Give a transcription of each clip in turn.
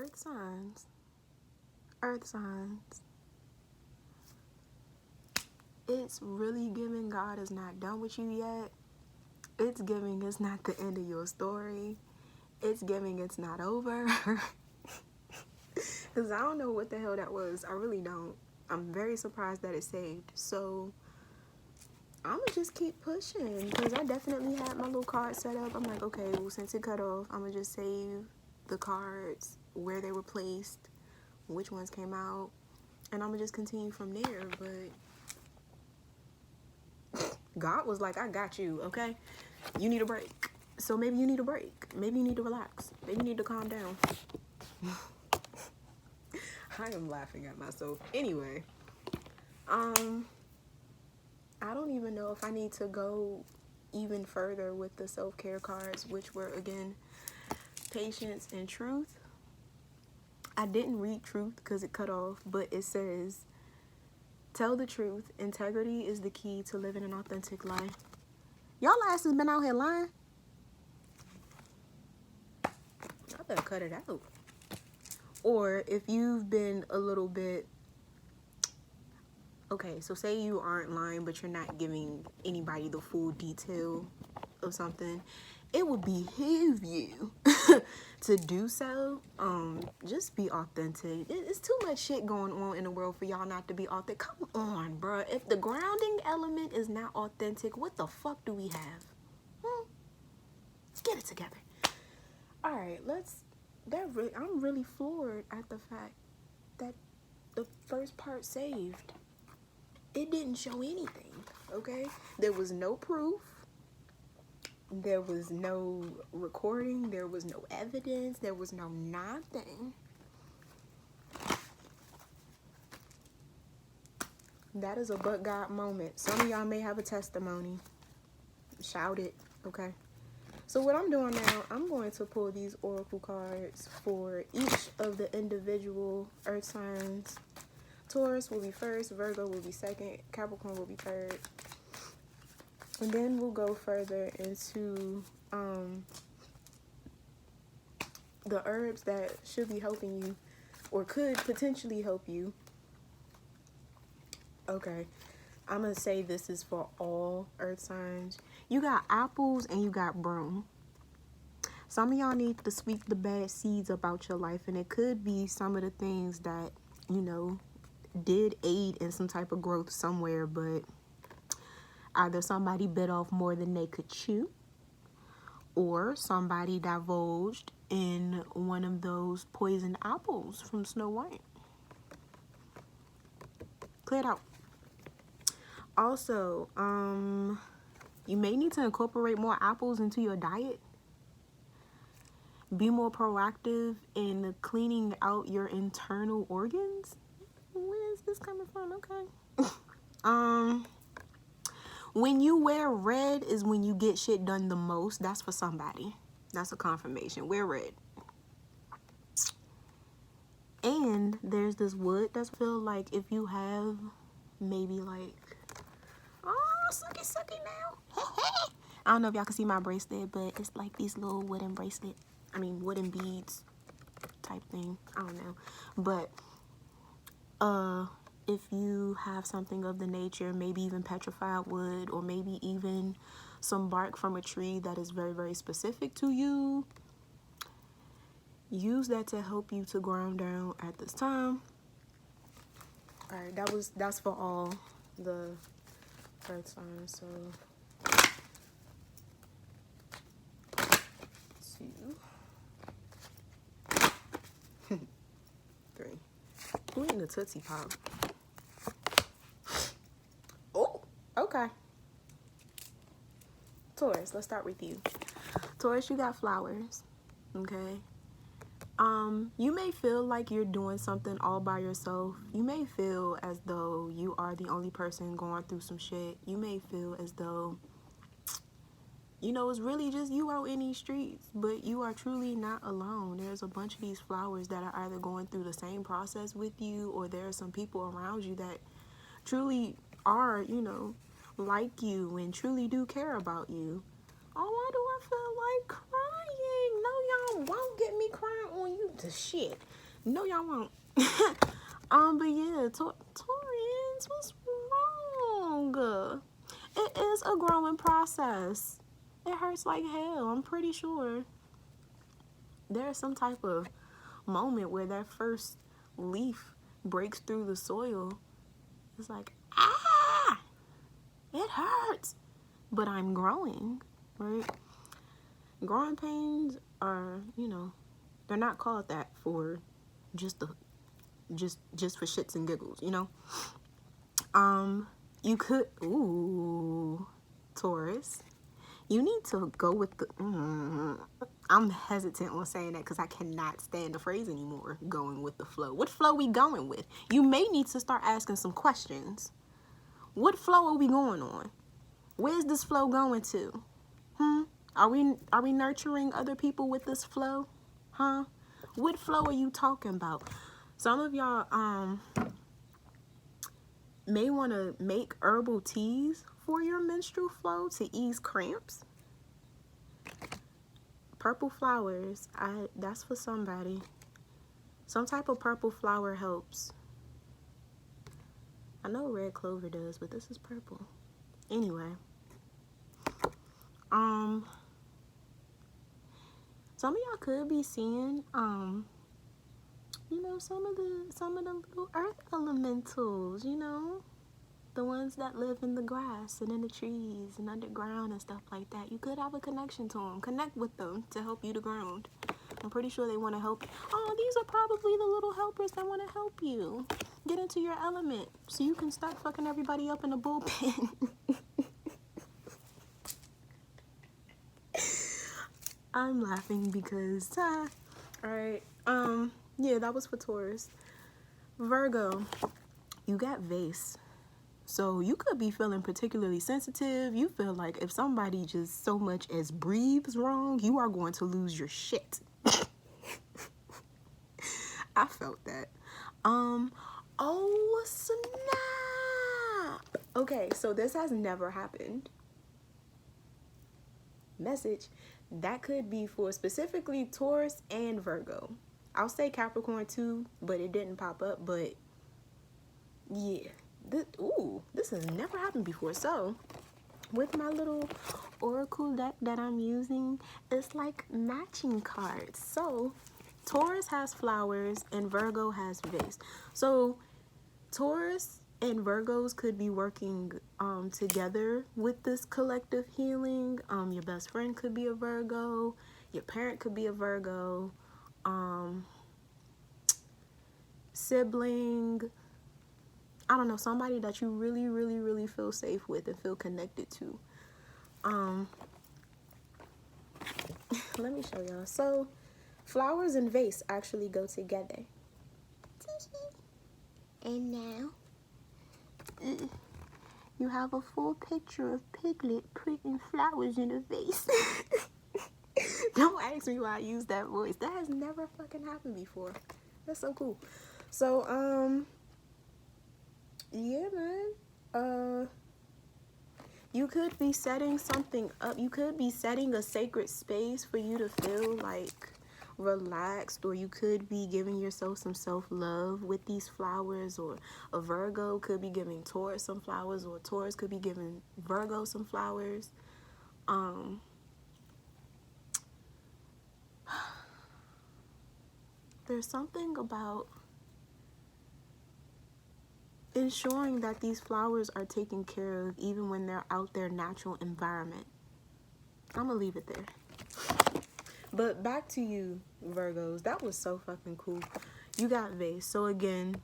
Earth signs. Earth signs. It's really giving God is not done with you yet. It's giving it's not the end of your story. It's giving it's not over. Because I don't know what the hell that was. I really don't. I'm very surprised that it saved. So I'm going to just keep pushing. Because I definitely had my little card set up. I'm like, okay, well, since it cut off, I'm going to just save the cards, where they were placed, which ones came out. And I'm going to just continue from there. But God was like, I got you, okay? You need a break. So maybe you need a break. Maybe you need to relax. Maybe you need to calm down. I am laughing at myself. Anyway, I don't even know if I need to go even further with the self-care cards, which were, again, patience and truth. I didn't read truth because it cut off, but it says, tell the truth. Integrity is the key to living an authentic life. Y'all asses been out here lying. I better cut it out. Or if you've been a little bit, okay, so say you aren't lying, but you're not giving anybody the full detail of something, it would behoove you to do so. Just be authentic. It's too much shit going on in the world for y'all not to be authentic. Come on, bro. If the grounding element is not authentic, what the fuck do we have? Let's get it together. All right, I'm really floored at the fact that the first part saved. It didn't show anything, okay? There was no proof. There was no recording. There was no evidence. There was no nothing. That is a but God moment. Some of y'all may have a testimony. Shout it, okay? So what I'm doing now, I'm going to pull these oracle cards for each of the individual earth signs. Taurus will be first, Virgo will be second, Capricorn will be third. And then we'll go further into the herbs that should be helping you or could potentially help you. Okay, I'm going to say this is for all earth signs. You got apples and you got broom. Some of y'all need to sweep the bad seeds about your life, and it could be some of the things that, you know, did aid in some type of growth somewhere, but either somebody bit off more than they could chew, or somebody divulged in one of those poisoned apples from Snow White. Clear it out. Also, you may need to incorporate more apples into your diet. Be more proactive in cleaning out your internal organs. Where is this coming from? Okay. When you wear red is when you get shit done the most. That's for somebody. That's a confirmation. Wear red. And there's this wood that's feel like if you have maybe like, oh, sucky now. I don't know if y'all can see my bracelet, but it's like these little wooden wooden beads type thing. I don't know. But if you have something of the nature, maybe even petrified wood, or maybe even some bark from a tree that is very, very specific to you, use that to help you to ground down at this time. All right, that's for all the earth signs. So 2, 3. Who eating the Tootsie Pop? Oh, okay. Taurus, let's start with you. Taurus, you got flowers, okay? You may feel like you're doing something all by yourself. You may feel as though you are the only person going through some shit. You may feel as though, you know, it's really just you out in these streets, but you are truly not alone. There's a bunch of these flowers that are either going through the same process with you, or there are some people around you that truly are, you know, like you and truly do care about you. Oh, why do I feel like crying? No, y'all won't get me crying on you to shit. No, y'all won't. But yeah, Taurians, what's wrong? It is a growing process. It hurts like hell. I'm pretty sure there's some type of moment where that first leaf breaks through the soil. It's like, ah, it hurts. But I'm growing, right? Growing pains are, they're not called that for just for shits and giggles, You could, Taurus, you need to go with the, I'm hesitant on saying that because I cannot stand the phrase anymore, going with the flow. What flow we going with? You may need to start asking some questions. What flow are we going on? Where's this flow going to? Are we nurturing other people with this flow? Huh? What flow are you talking about? Some of y'all may want to make herbal teas for your menstrual flow to ease cramps. Purple flowers, that's for somebody. Some type of purple flower helps. I know red clover does, but this is purple. Anyway, some of y'all could be seeing some of the little earth elementals, the ones that live in the grass and in the trees and underground and stuff like that. You could have a connection to them. Connect with them to help you to ground. I'm pretty sure they want to help you. Oh, these are probably the little helpers that want to help you get into your element so you can start fucking everybody up in the bullpen. I'm laughing because, alright, yeah, that was for Taurus. Virgo, you got vase. So you could be feeling particularly sensitive. You feel like if somebody just so much as breathes wrong, you are going to lose your shit. I felt that. Oh, snap. Okay, so this has never happened. Message. That could be for specifically Taurus and Virgo. I'll say Capricorn too, but it didn't pop up. But yeah, this has never happened before. So with my little oracle deck that I'm using, it's like matching cards. So Taurus has flowers and Virgo has vase. So Taurus and Virgos could be working together with this collective healing. Your best friend could be a Virgo. Your parent could be a Virgo. Sibling. I don't know, somebody that you really, really, really feel safe with and feel connected to. Let me show y'all. So flowers and vase actually go together. And now you have a full picture of Piglet putting flowers in a vase. Don't ask me why I use that voice. That has never fucking happened before. That's so cool. So, yeah, man. You could be setting something up. You could be setting a sacred space for you to feel like relaxed, or you could be giving yourself some self-love with these flowers, or a Virgo could be giving Taurus some flowers, or Taurus could be giving Virgo some flowers. There's something about ensuring that these flowers are taken care of even when they're out their natural environment. I'm gonna leave it there. But back to you, Virgos. That was so fucking cool. You got vase. So again,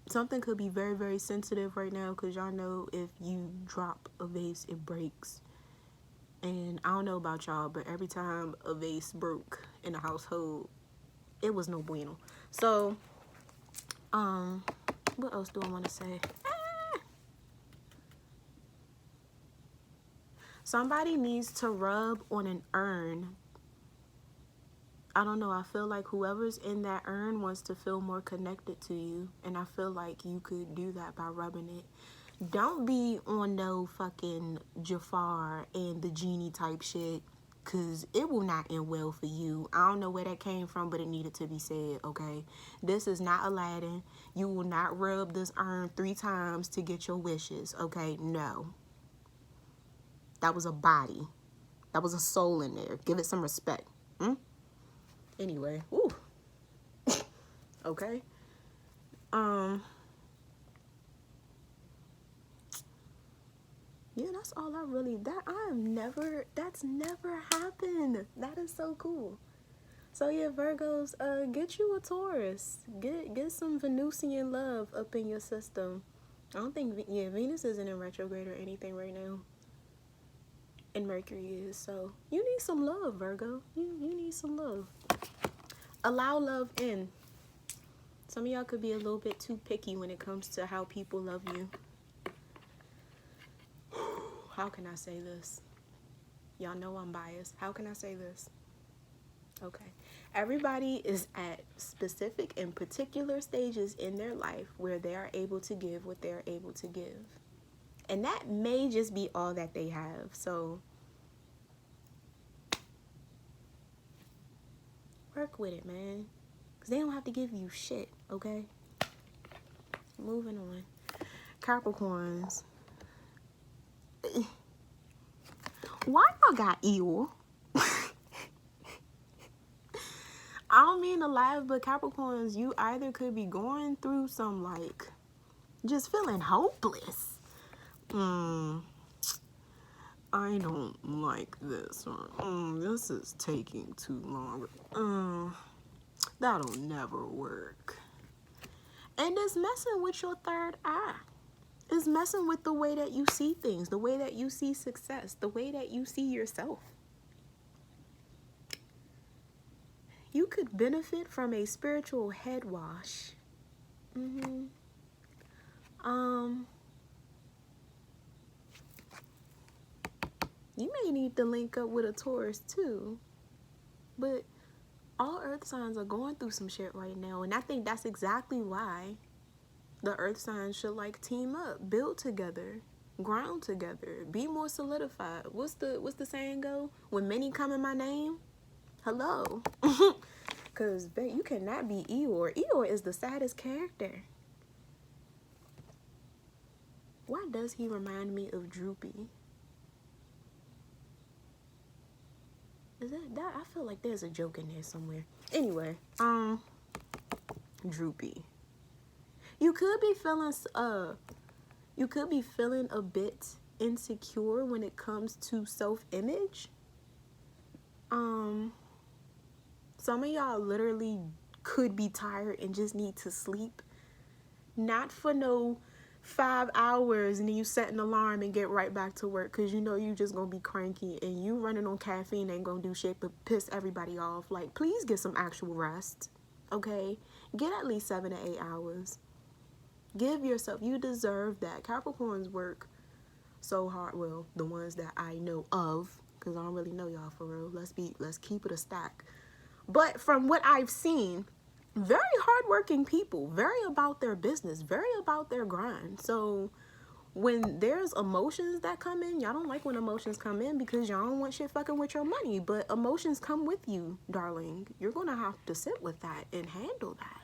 something could be very, very sensitive right now because y'all know if you drop a vase, it breaks. And I don't know about y'all, but every time a vase broke in a household, it was no bueno. So, what else do I want to say? Somebody needs to rub on an urn. I don't know. I feel like whoever's in that urn wants to feel more connected to you. And I feel like you could do that by rubbing it. Don't be on no fucking Jafar and the genie type shit. because it will not end well for you. I don't know where that came from, but it needed to be said, okay? This is not Aladdin. You will not rub this urn 3 times to get your wishes, okay? No. That was a body. That was a soul in there. Give it some respect. Anyway, ooh. Okay. Yeah, that's all I really, that's never happened. That is so cool. So yeah, Virgos, get you a Taurus. Get some Venusian love up in your system. I don't think, Venus isn't in retrograde or anything right now. And Mercury is, so you need some love, Virgo. You need some love. Allow love in. Some of y'all could be a little bit too picky when it comes to how people love you. How can I say this? Y'all know I'm biased. How can I say this? Okay. Everybody is at specific and particular stages in their life where they are able to give what they're able to give. And that may just be all that they have. So work with it, man. Because they don't have to give you shit, okay? Moving on. Capricorns. Why y'all got evil? I don't mean to laugh, but Capricorns, you either could be going through some, like, just feeling hopeless. I don't like this. This is taking too long. That'll never work. And it's messing with your third eye. It's messing with the way that you see things, the way that you see success, the way that you see yourself. You could benefit from a spiritual head wash. You may need to link up with a Taurus too. But all earth signs are going through some shit right now. And I think that's exactly why the earth signs should, like, team up, build together, ground together, be more solidified. What's the saying go? When many come in my name, hello. Because you cannot be Eeyore. Eeyore is the saddest character. Why does he remind me of Droopy? Is that? I feel like there's a joke in there somewhere. Anyway, Droopy. You could be feeling a bit insecure when it comes to self-image. Some of y'all literally could be tired and just need to sleep. Not for no 5 hours and then you set an alarm and get right back to work because you know you just gonna be cranky and you running on caffeine ain't gonna do shit but piss everybody off. Like, please get some actual rest, okay? Get at least 7 to 8 hours. Give yourself, you deserve that. Capricorns work so hard. Well, the ones that I know of, because I don't really know y'all for real. Let's keep it a stack. But from what I've seen, very hardworking people, very about their business, very about their grind. So when there's emotions that come in, y'all don't like when emotions come in because y'all don't want shit fucking with your money. But emotions come with you, darling. You're going to have to sit with that and handle that.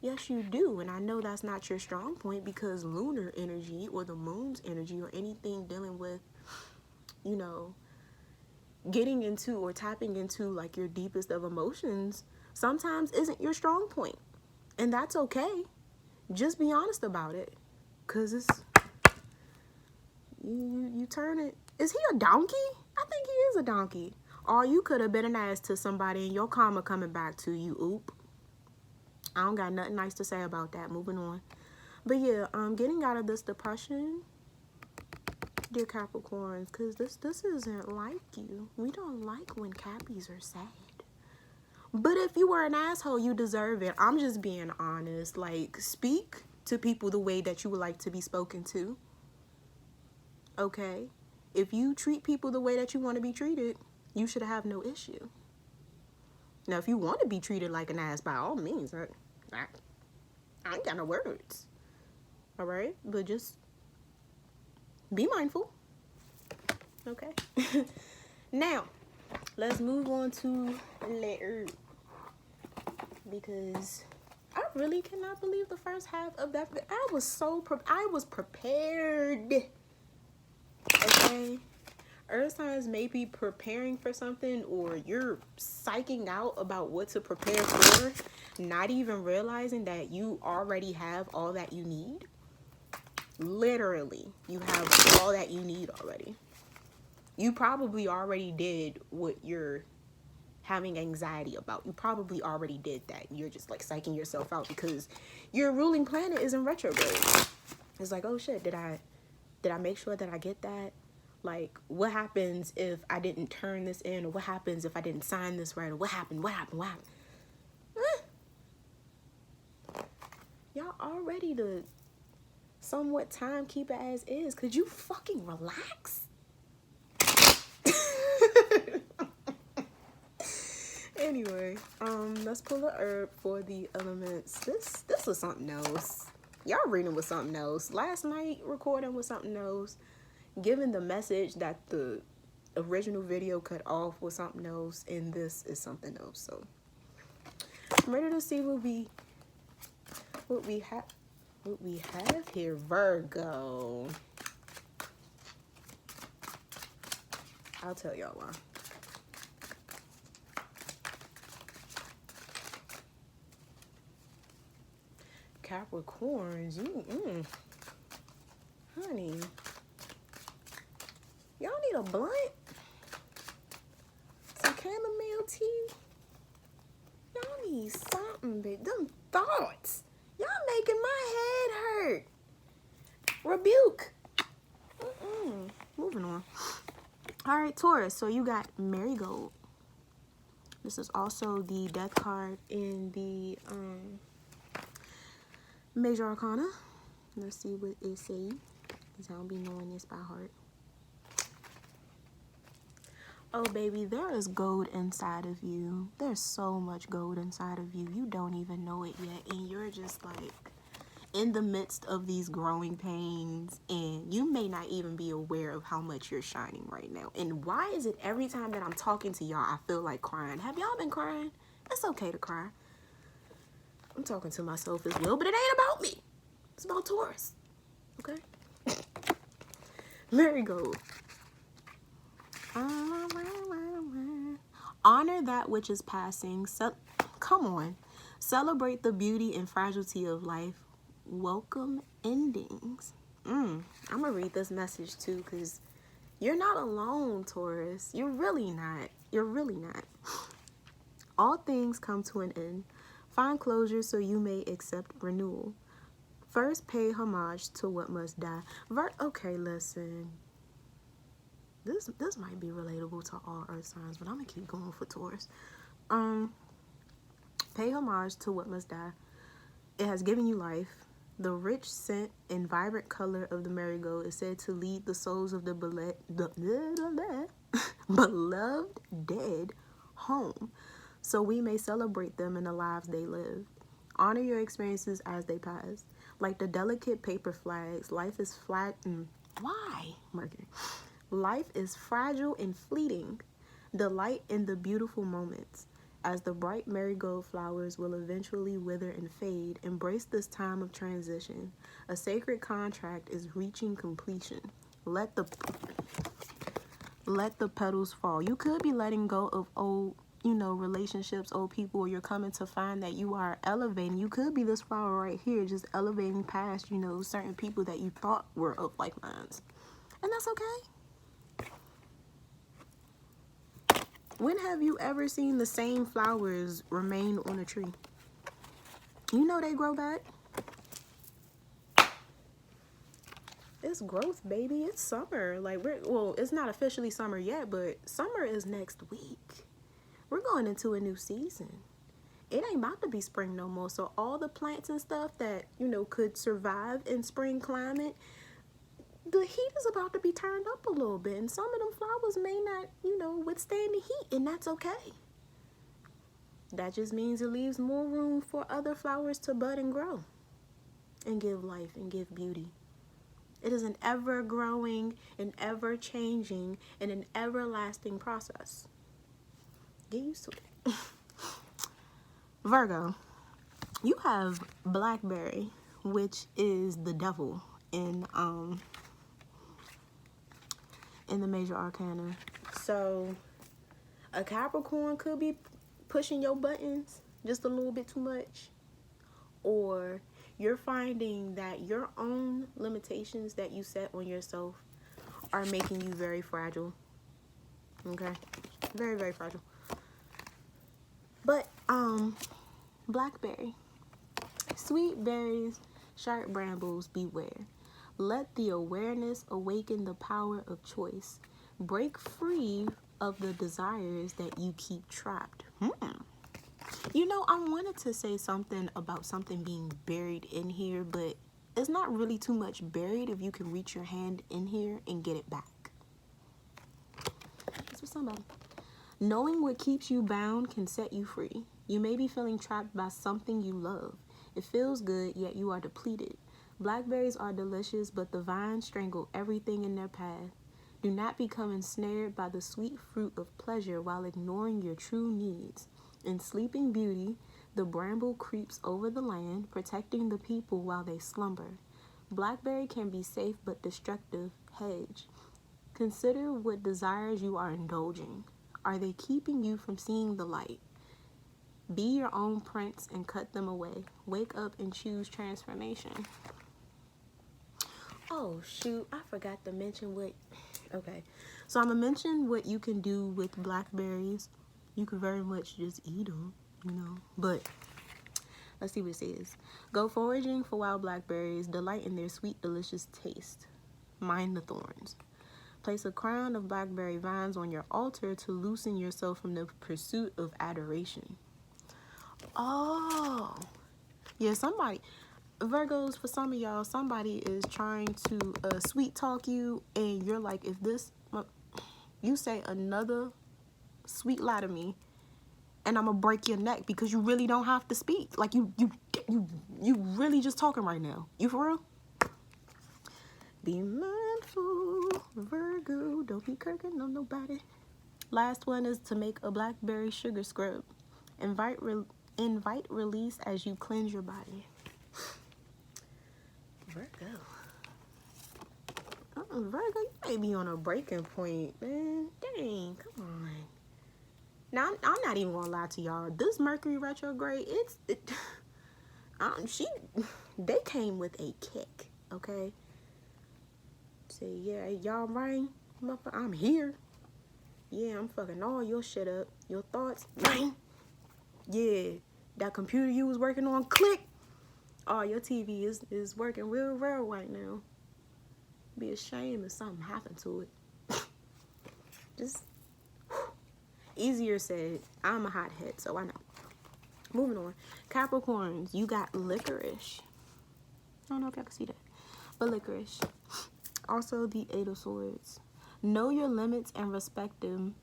Yes, you do. And I know that's not your strong point because lunar energy or the moon's energy or anything dealing with, you know, getting into or tapping into like your deepest of emotions sometimes isn't your strong point. And that's okay. Just be honest about it. Because it's, you turn it. Is he a donkey? I think he is a donkey. Or you could have been an ass to somebody and your karma coming back to you. Oop. I don't got nothing nice to say about that. Moving on. But yeah, getting out of this depression, dear Capricorns, because this isn't like you. We don't like when Cappies are sad. But if you were an asshole, you deserve it. I'm just being honest. Like, speak to people the way that you would like to be spoken to. Okay? If you treat people the way that you want to be treated, you should have no issue. Now, if you want to be treated like an ass, by all means, I ain't got no words. All right? But just be mindful. Okay? Now, let's move on to letter, because I really cannot believe the first half of that. I was prepared. Okay, earth signs may be preparing for something, or you're psyching out about what to prepare for, not even realizing that you already have all that you need. Literally, you have all that you need already. You probably already did what you're having anxiety about. You probably already did that. You're just like psyching yourself out because your ruling planet is in retrograde. It's like, oh shit, did I make sure that I get that? Like, what happens if I didn't turn this in? Or what happens if I didn't sign this right? Or what happened? Y'all all ready to somewhat time keep it as is. Could you fucking relax? Anyway, let's pull a herb for the elements. This was something else. Y'all reading was something else. Last night recording was something else. Giving the message that the original video cut off was something else, and this is something else. So I'm ready to see what we have here. Virgo. I'll tell y'all why. Capricorns, honey, y'all need a blunt, some chamomile tea. Y'all need something, big. Them thoughts, y'all making my head hurt. Rebuke. Moving on. All right, Taurus. So you got Marigold. This is also the death card in the Major Arcana. Let's see what it says, because I don't be knowing this by heart. Oh, baby, there is gold inside of you. There's so much gold inside of you. You don't even know it yet. And you're just like in the midst of these growing pains. And you may not even be aware of how much you're shining right now. And why is it every time that I'm talking to y'all, I feel like crying? Have y'all been crying? It's okay to cry. I'm talking to myself as well, but it ain't about me. It's about Taurus. Okay? Marigold. Honor that which is passing. Come on. Celebrate the beauty and fragility of life. Welcome endings. I'm going to read this message too, because you're not alone, Taurus. You're really not. You're really not. All things come to an end. Find closure so you may accept renewal. First, pay homage to what must die. Okay, listen. This might be relatable to all earth signs, but I'm going to keep going for Taurus. Pay homage to what must die. It has given you life. The rich scent and vibrant color of the marigold is said to lead the souls of the beloved dead home, so we may celebrate them in the lives they live. Honor your experiences as they pass. Like the delicate paper flags, life is flat and why, Mercury? Life is fragile and fleeting. Delight in the beautiful moments. As the bright marigold flowers will eventually wither and fade, embrace this time of transition. A sacred contract is reaching completion. Let the petals fall. You could be letting go of old, relationships, old people, or you're coming to find that you are elevating. You could be this flower right here, just elevating past, certain people that you thought were of like minds. And that's okay. When have you ever seen the same flowers remain on a tree? You know they grow back. It's growth, baby. It's summer. Like, it's not officially summer yet, but summer is next week. We're going into a new season. It ain't about to be spring no more. So all the plants and stuff that, could survive in spring climate, the heat is about to be turned up a little bit. And some of them flowers may not, withstand the heat. And that's okay. That just means it leaves more room for other flowers to bud and grow. And give life and give beauty. It is an ever-growing, an ever-changing, and an everlasting process. Get used to it. Virgo, you have blackberry, which is the devil in the major arcana. So a Capricorn could be pushing your buttons just a little bit too much, or you're finding that your own limitations that you set on yourself are making you very fragile. Okay, very, very fragile. But blackberry, sweet berries, sharp brambles, beware. Let the awareness awaken the power of choice. Break free of the desires that you keep trapped. You know, I wanted to say something about something being buried in here, but it's not really too much buried if you can reach your hand in here and get it back. That's for somebody. Knowing what keeps you bound can set you free. You may be feeling trapped by something you love. It feels good, yet you are depleted. Blackberries are delicious, but the vines strangle everything in their path. Do not become ensnared by the sweet fruit of pleasure while ignoring your true needs. In Sleeping Beauty, the bramble creeps over the land, protecting the people while they slumber. Blackberry can be safe but destructive hedge. Consider what desires you are indulging. Are they keeping you from seeing the light? Be your own prince and cut them away. Wake up and choose transformation. Oh, shoot. I forgot to mention what... Okay. So I'm going to mention what you can do with blackberries. You can very much just eat them, you know. But let's see what it says. Go foraging for wild blackberries. Delight in their sweet, delicious taste. Mind the thorns. Place a crown of blackberry vines on your altar to loosen yourself from the pursuit of adoration. Oh, yeah, somebody, Virgos, for some of y'all, somebody is trying to sweet talk you, and you're like, if this, you say another sweet lie to me, and I'm gonna break your neck, because you really don't have to speak. Like, you really just talking right now. You for real? Be mindful, Virgo. Don't be kirking on nobody. Last one is to make a blackberry sugar scrub. Invite release as you cleanse your body. Virgo. Virgo, you may be on a breaking point, man. Dang, come on. Now, I'm not even gonna lie to y'all. This Mercury retrograde, they came with a kick, okay? Say, yeah, y'all right, motherfucker, I'm here. Yeah, I'm fucking all your shit up. Your thoughts, bang. Yeah, that computer you was working on, click. Oh, your TV is working real right now. Be a shame if something happened to it. Just easier said. I'm a hothead, so I know. Moving on. Capricorns, you got licorice. I don't know if y'all can see that, but licorice. Also, the Eight of Swords. Know your limits and respect them.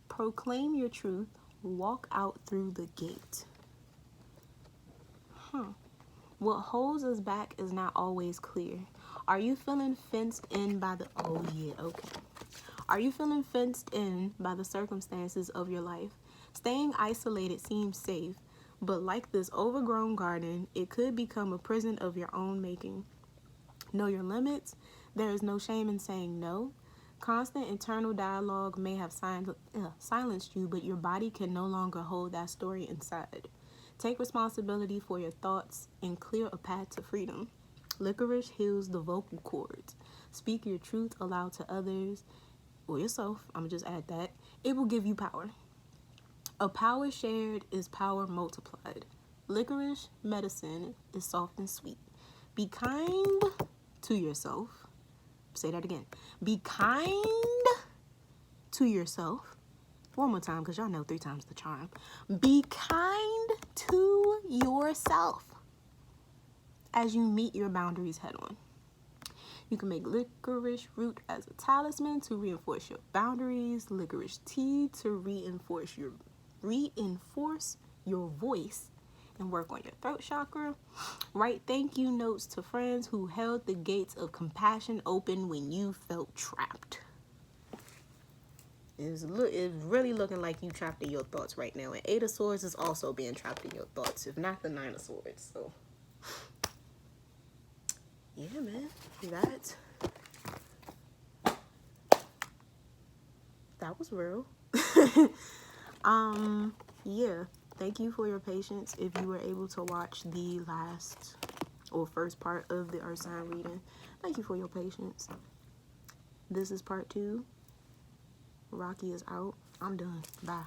Proclaim your truth. Walk out through the gate. What holds us back is not always clear. Are you feeling fenced in by the... Oh, yeah, okay. Are you feeling fenced in by the circumstances of your life? Staying isolated seems safe, but like this overgrown garden, it could become a prison of your own making. Know your limits. There is no shame in saying no. Constant internal dialogue may have silenced you, but your body can no longer hold that story inside. Take responsibility for your thoughts and clear a path to freedom. Licorice heals the vocal cords. Speak your truth aloud to others or yourself. I'm going to just add that. It will give you power. A power shared is power multiplied. Licorice medicine is soft and sweet. Be kind to yourself. Say that again. Be kind to yourself. One more time, because y'all know 3 times the charm. Be kind to yourself as you meet your boundaries head on. You can make licorice root as a talisman to reinforce your boundaries. Licorice tea to reinforce your voice and work on your throat chakra. Write thank you notes to friends who held the gates of compassion open when you felt trapped. It's really looking like you trapped in your thoughts right now. And Eight of Swords is also being trapped in your thoughts, if not the Nine of Swords. So, yeah, man. That was real. Yeah. Thank you for your patience. If you were able to watch the last or first part of the Earth sign reading, thank you for your patience. This is part 2. Rocky is out. I'm done. Bye.